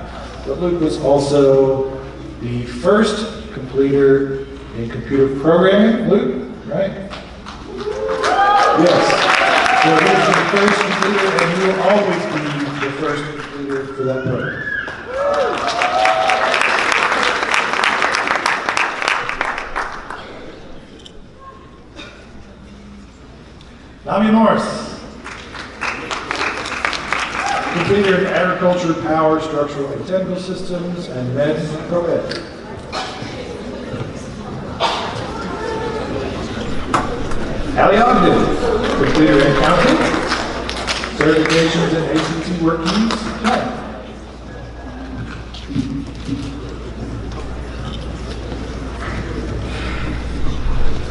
But Luke was also the first completer in computer programming. Luke, right? Yes. So Luke's the first completer, and he will always be the first completer for that program. Nami Morris. Completer in agriculture, power, structural, and technical systems, and med pro-ed. Allie Ogden, completer in accounting, certifications in ACT WorkKeys Platinum.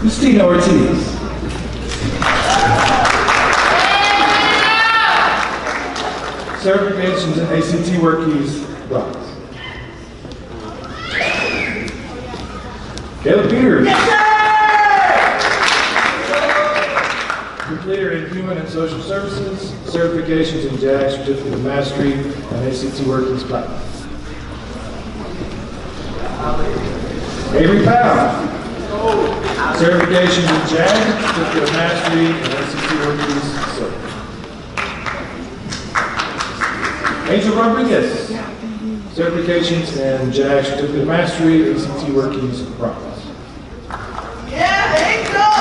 Christina Ortiz. Certifications in ACT WorkKeys Bronze. Caleb Peters. Completer in human and social services, certifications in JAG certificate of mastery, and ACT WorkKeys Platinum. Avery Powell. Certifications in JAG certificate of mastery, and ACT WorkKeys Silver. Angel Rodriguez, certifications in JAG certificate of mastery, ACT WorkKeys Bronze. Yeah, Angel!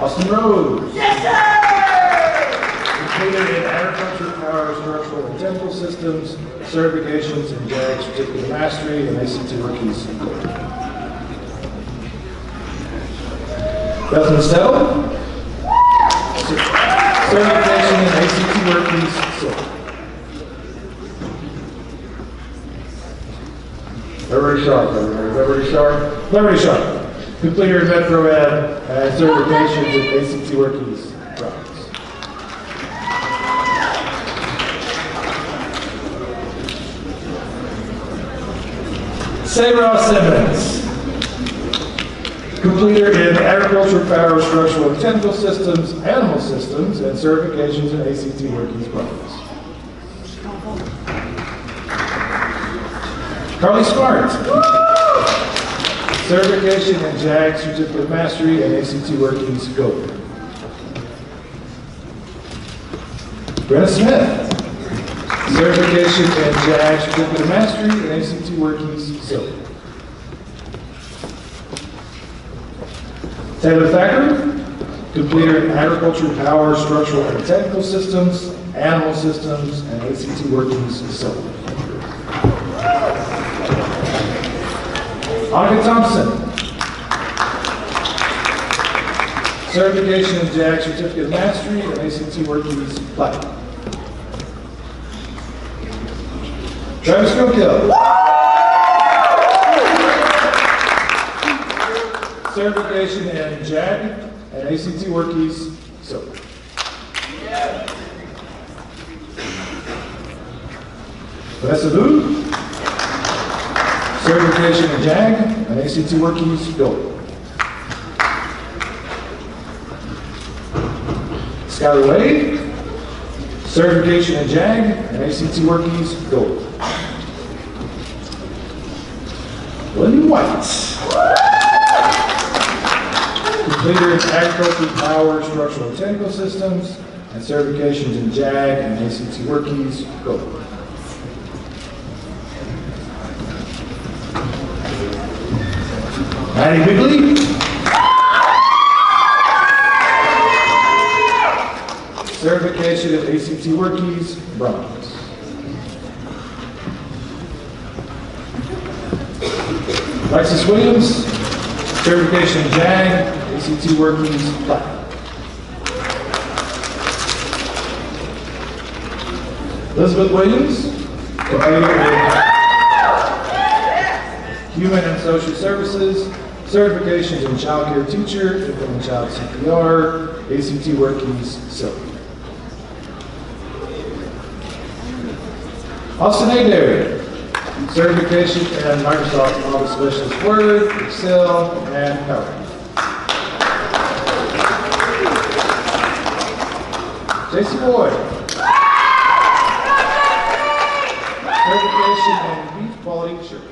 Austin Rhodes. Yes, sir! Completed in agriculture, power, structural, and technical systems, certifications in JAG, certificate of mastery, and ACT Rookies. Beth Estelle. Certification in ACT Rookies. Silver. Liberty Sharp. Liberty Sharp. Completed in Metro Ed and certifications in ACT Rookies. Bronze. Sarah Simmons. Completed in agriculture, power, structural, and technical systems, animal systems, and certifications in ACT Rookies. Bronze. Carly Smart. Certification in JAG, certificate of mastery, and ACT Workings Gold. Brenna Smith. Certification in JAG, certificate of mastery, and ACT Workings Silver. Taylor Thacker. Completed in agriculture, power, structural, and technical systems, animal systems, and ACT Workings Silver. Annika Thompson. Certification in JAG, certificate of mastery, and ACT Workings Platinum. Travis Gokill. Certification in JAG and ACT Workies Silver. Vanessa Vu. Certification in JAG and ACT Workies Gold. Skylar Wade. Certification in JAG and ACT Workies Gold. William White. Completed in agriculture, power, structural, and technical systems, and certifications in JAG and ACT Workies Gold. Maddie Bigley. Certification of ACT Workies, bronze. Alexis Williams. Certification in JAG, ACT Workies, platinum. Elizabeth Williams. Completed in Human and Social Services, certifications in child care teacher, infant and child CPR, ACT Workies, silver. Austin Adair, certification in Microsoft Office Specialist Word, Excel, and PowerPoint. JC Boyd, certification in beef quality assurance.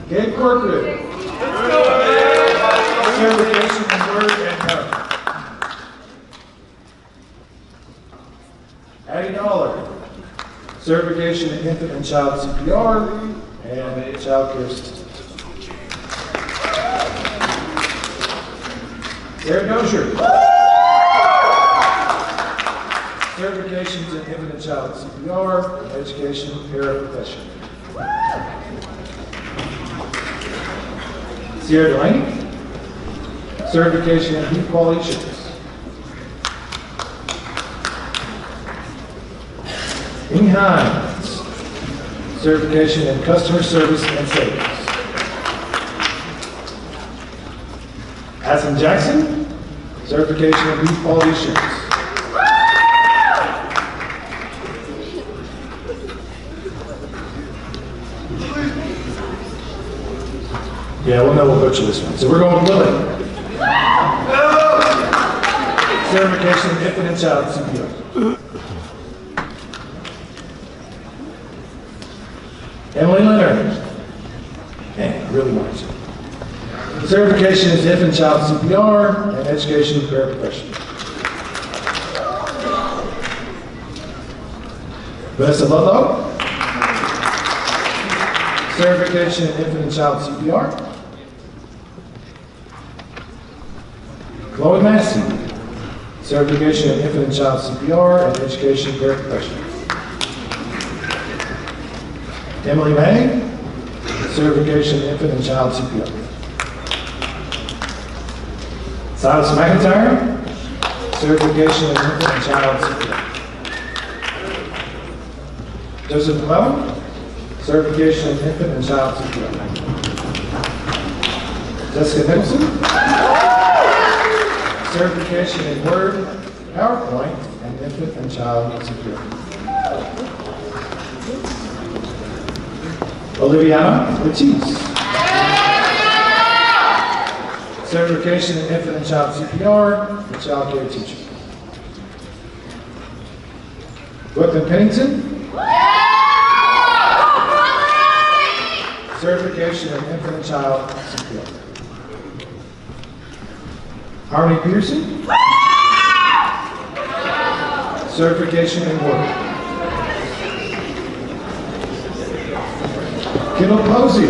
Gabe Corcoran, certification in Word and PowerPoint. Addie Dollar, certification in infant and child CPR and child care systems. Sarah Dozier, certifications in infant and child CPR and education paraprofessional. Sierra Delaney, certification in beef quality assurance. Amy Hines, certification in customer service and sales. Addison Jackson, certification in beef quality assurance. Yeah, we'll know we'll butcher this one. So we're going with Lily. Certification in infant and child CPR. Emily Leonard. Man, I really want you. Certification is infant and child CPR and education paraprofessional. Vanessa Ludlow. Certification in infant and child CPR. Chloe Massey, certification in infant and child CPR and education paraprofessional. Emily May, certification in infant and child CPR. Silas McIntyre, certification in infant and child CPR. Joseph McClellan, certification in infant and child CPR. Jessica Nicholson, certification in Word, PowerPoint, and infant and child CPR. Oliviana Ortiz, certification in infant and child CPR and child care teacher. Brooklyn Pennington, certification in infant and child CPR. Harmony Peterson, certification in Word. Kendall Posey,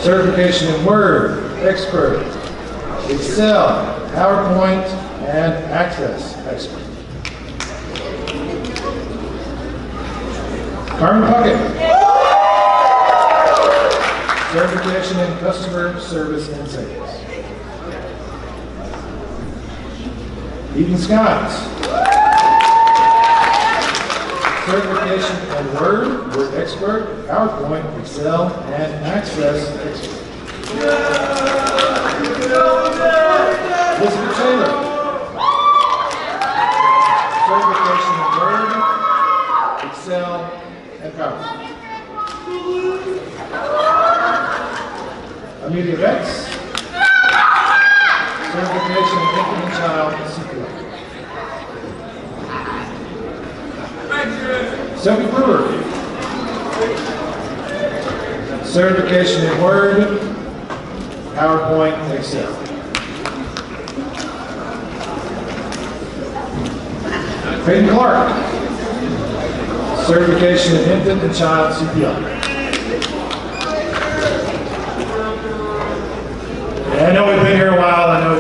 certification in Word, Expert, Excel, PowerPoint, and Access Expert. Carmen Puckett, certification in Customer Service and Sales. Eden Scott, certification in Word, Word Expert, PowerPoint, Excel, and Access Expert. Elizabeth Taylor, certification in Word, Excel, and PowerPoint. Amelia Bex, certification in infant and child CPR. Sophie Brewer, certification in Word, PowerPoint, and Excel. Peyton Clark, certification in infant and child CPR. And I know we've been here a while. I know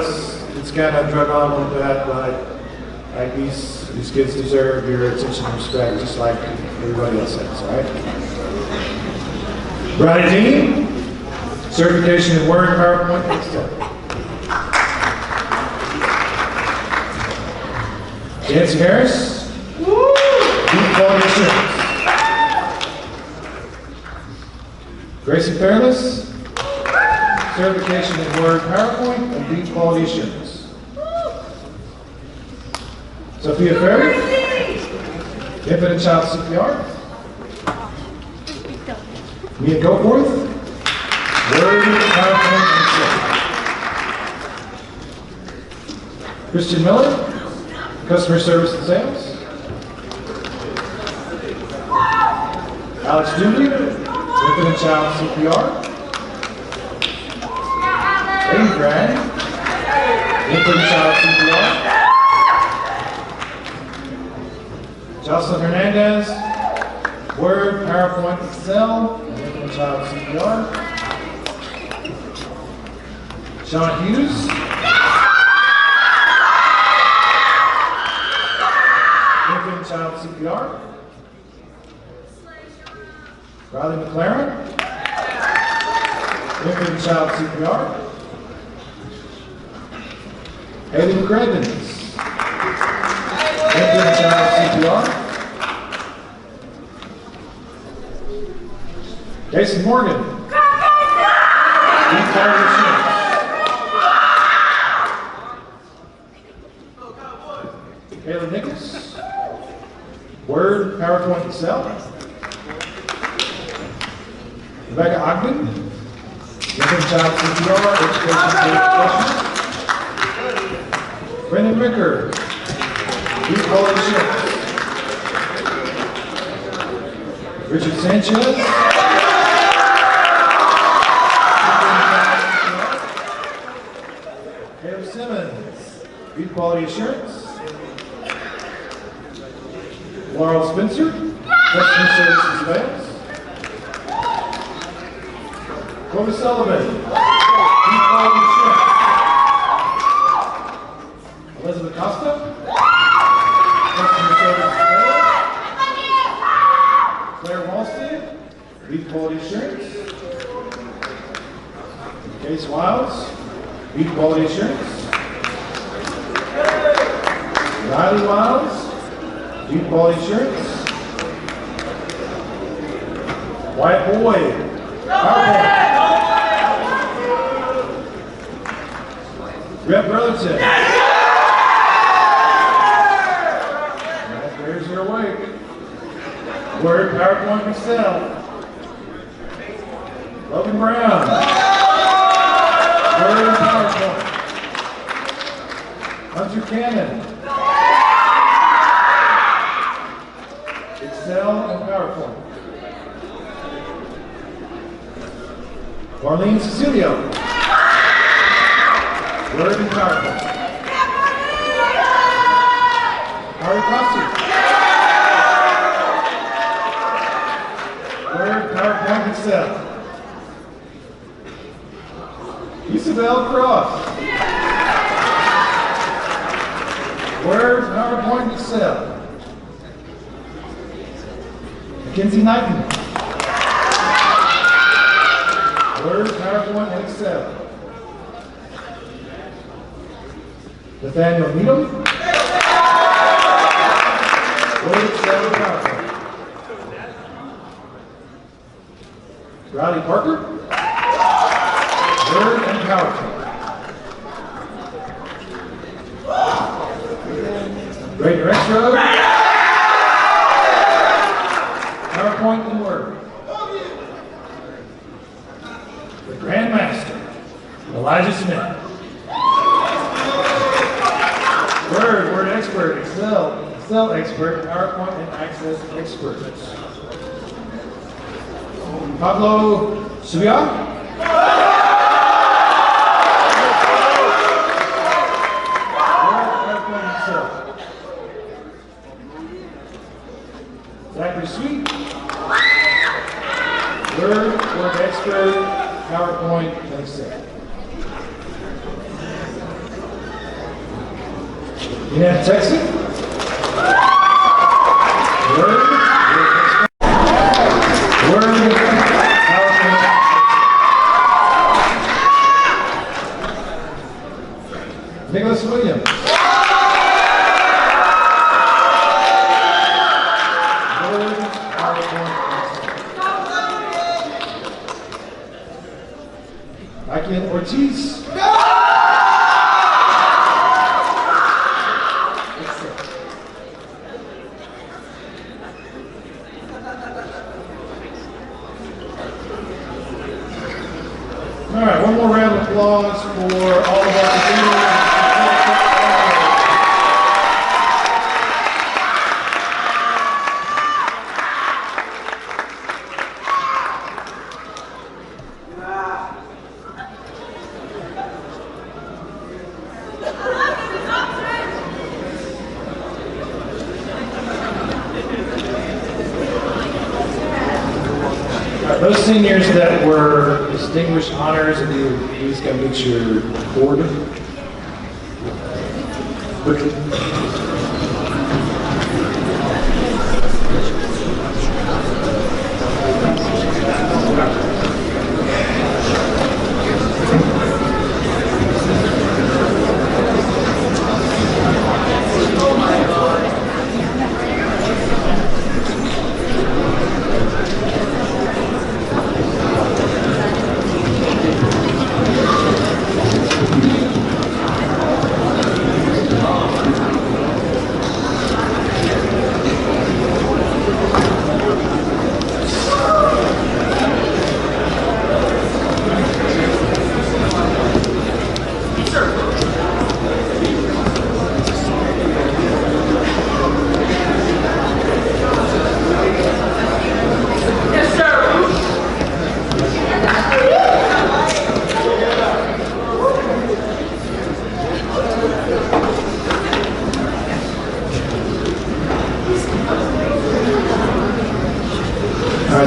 it's kind of drug on a little bit, but like these kids deserve your attention and respect, just like everybody else has, all right? Brady Dean, certification in Word, PowerPoint, and Excel. Nancy Harris, Deep Quality Assurance. Gracie Fairless, certification in Word, PowerPoint, and Deep Quality Assurance. Sophia Ferry, infant and child CPR. Mia Goforth, Word, PowerPoint, and Excel. Christian Miller, Customer Service and Sales. Alex Dooley, infant and child CPR. Aiden Bragg, infant and child CPR. Jocelyn Hernandez, Word, PowerPoint, Excel, and infant and child CPR. Sean Hughes, infant and child CPR. Riley McLaren, infant and child CPR. Haley McCraddens, infant and child CPR. Jason Morgan, Deep Quality Assurance. Kayla Nichols, Word, PowerPoint, Excel. Rebecca Ogden, infant and child CPR, education professional. Brendan Ricker, Deep Quality Assurance. Richard Sanchez, Caleb Simmons, Deep Quality Assurance. Laurel Spencer, Customer Service and Sales. Clovis Sullivan, Deep Quality Assurance. Quality Assurance. Case Wiles, Beef Quality Assurance. Riley Wiles, Beef Quality Assurance. White Boy, Rep Brotherton. There's your awake. Word, PowerPoint, Excel. Logan Brown. Word and PowerPoint. Hunter Cannon. Excel and PowerPoint. Marlene Cecilio. Word and PowerPoint. Ari Costi. Word, PowerPoint, Excel. Isabel Cross. Word, PowerPoint, Excel. Mackenzie Knighton. Word, PowerPoint, and Excel. Nathaniel Needham. Word, Excel, and PowerPoint. Riley Parker. Word and PowerPoint. Brayden Rexroad. PowerPoint and Word. The Grandmaster, Elijah Smith. Word expert, Excel expert, PowerPoint and Access expert. Pablo Subia. Zachary Sweet. Word expert, PowerPoint, and Excel. Jeanette Texan. Word PowerPoint. Nicholas Williams. Akian Ortiz. All right, one more round of applause for all of our continuing. Those seniors that were distinguished honors, and you please go get your board.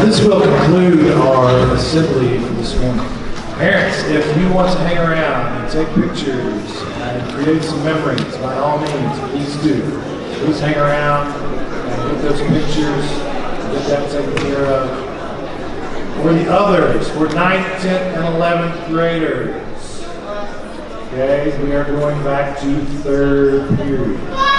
This will conclude our assembly for this morning. Parents, if you want to hang around and take pictures and create some memories, by all means, please do. Please hang around and get those pictures, get that taken care of. For the others, for 9th, 10th, and 11th graders. Okay, we are going back to third period.